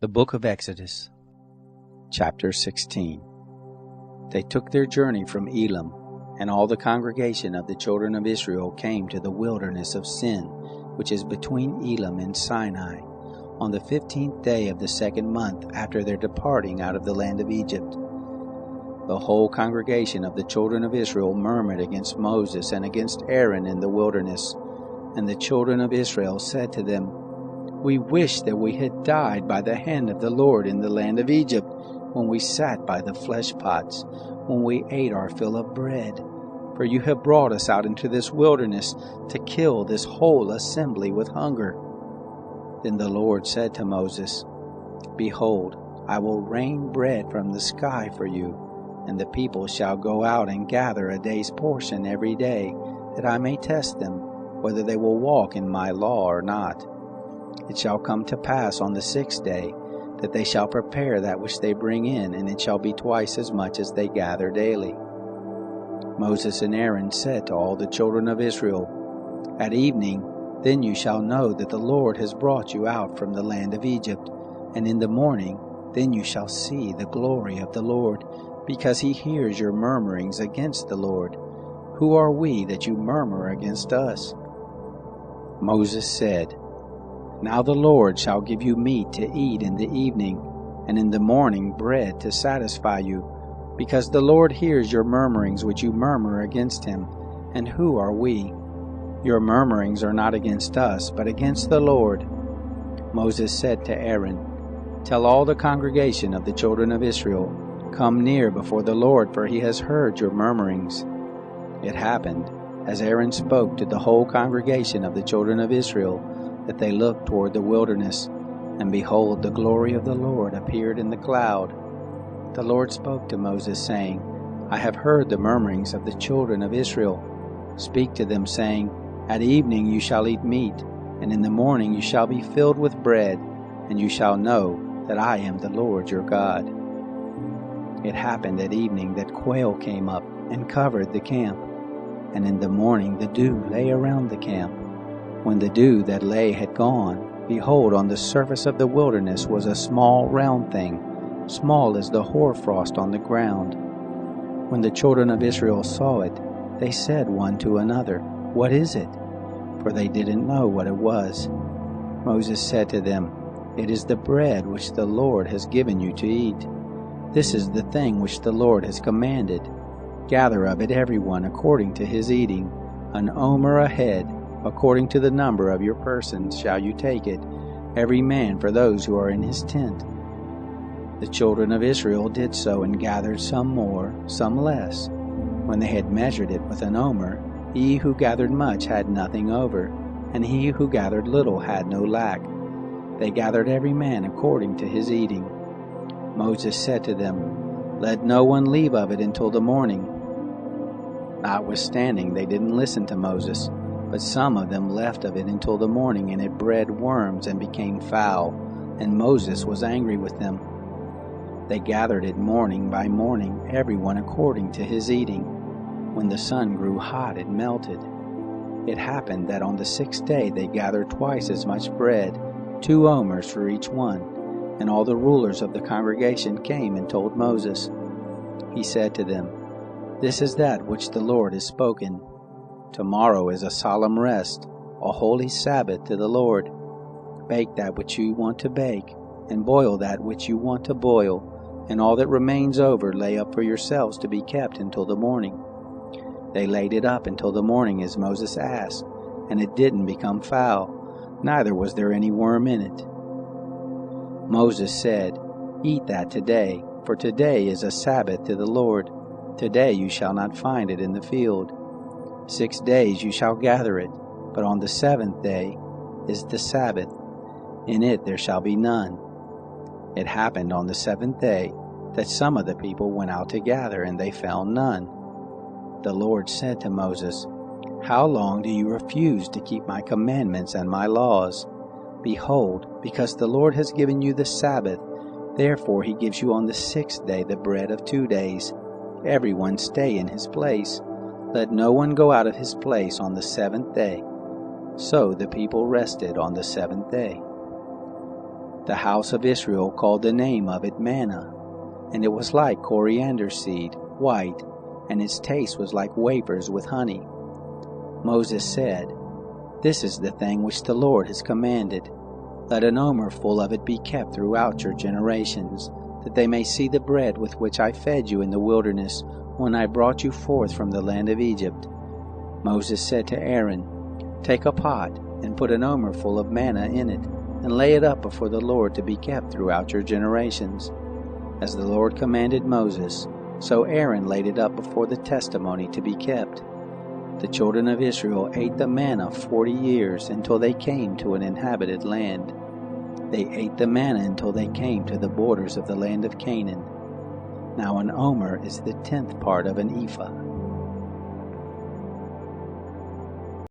The Book of Exodus, Chapter 16. They took their journey from Elim, and all the congregation of the children of Israel came to the wilderness of Sin, which is between Elim and Sinai, on the 15th day of the second month after their departing out of the land of Egypt. The whole congregation of the children of Israel murmured against Moses and against Aaron in the wilderness. And the children of Israel said to them, "We wish that we had died by the hand of the Lord in the land of Egypt, when we sat by the flesh pots, when we ate our fill of bread. For you have brought us out into this wilderness to kill this whole assembly with hunger." Then the Lord said to Moses, "Behold, I will rain bread from the sky for you, and the people shall go out and gather a day's portion every day, that I may test them, whether they will walk in my law or not. It shall come to pass on the 6th day, that they shall prepare that which they bring in, and it shall be twice as much as they gather daily." Moses and Aaron said to all the children of Israel, "At evening, then you shall know that the Lord has brought you out from the land of Egypt, and in the morning, then you shall see the glory of the Lord, because he hears your murmurings against the Lord. Who are we that you murmur against us?" Moses said, "Now the Lord shall give you meat to eat in the evening, and in the morning bread to satisfy you, because the Lord hears your murmurings which you murmur against him. And who are we? Your murmurings are not against us, but against the Lord." Moses said to Aaron, "Tell all the congregation of the children of Israel, come near before the Lord, for he has heard your murmurings." It happened, as Aaron spoke to the whole congregation of the children of Israel, that they looked toward the wilderness, and behold, the glory of the Lord appeared in the cloud. The Lord spoke to Moses, saying, "I have heard the murmurings of the children of Israel. Speak to them, saying, At evening you shall eat meat, and in the morning you shall be filled with bread, and you shall know that I am the Lord your God." It happened at evening that quail came up and covered the camp, and in the morning the dew lay around the camp. When the dew that lay had gone, behold, on the surface of the wilderness was a small round thing, small as the hoarfrost on the ground. When the children of Israel saw it, they said one to another, "What is it?" For they didn't know what it was. Moses said to them, "It is the bread which the Lord has given you to eat. This is the thing which the Lord has commanded. Gather of it everyone according to his eating, an omer a head, according to the number of your persons shall you take it, every man for those who are in his tent." The children of Israel did so, and gathered some more, some less. When they had measured it with an omer, he who gathered much had nothing over, and he who gathered little had no lack. They gathered every man according to his eating. Moses said to them, "Let no one leave of it until the morning." Notwithstanding, they didn't listen to Moses, but some of them left of it until the morning, and it bred worms and became foul, and Moses was angry with them. They gathered it morning by morning, everyone according to his eating. When the sun grew hot, it melted. It happened that on the 6th day they gathered twice as much bread, 2 omers for each one. And all the rulers of the congregation came and told Moses. He said to them, "This is that which the Lord has spoken. Tomorrow is a solemn rest, a holy Sabbath to the Lord. Bake that which you want to bake, and boil that which you want to boil, and all that remains over lay up for yourselves to be kept until the morning." They laid it up until the morning as Moses asked, and it didn't become foul, neither was there any worm in it. Moses said, "Eat that today, for today is a Sabbath to the Lord. Today you shall not find it in the field. 6 days you shall gather it, but on the 7th day is the Sabbath. In it there shall be none." It happened on the 7th day that some of the people went out to gather, and they found none. The Lord said to Moses, "How long do you refuse to keep my commandments and my laws? Behold, because the Lord has given you the Sabbath, therefore he gives you on the 6th day the bread of 2 days. Everyone stay in his place. Let no one go out of his place on the 7th day." So the people rested on the 7th day. The house of Israel called the name of it manna, and it was like coriander seed, white, and its taste was like wafers with honey. Moses said, "This is the thing which the Lord has commanded. Let an omer full of it be kept throughout your generations, that they may see the bread with which I fed you in the wilderness when I brought you forth from the land of Egypt." Moses said to Aaron, "Take a pot and put an omer full of manna in it, and lay it up before the Lord to be kept throughout your generations." As the Lord commanded Moses, so Aaron laid it up before the testimony to be kept. The children of Israel ate the manna 40 years until they came to an inhabited land. They ate the manna until they came to the borders of the land of Canaan. Now an omer is the 10th part of an ephah.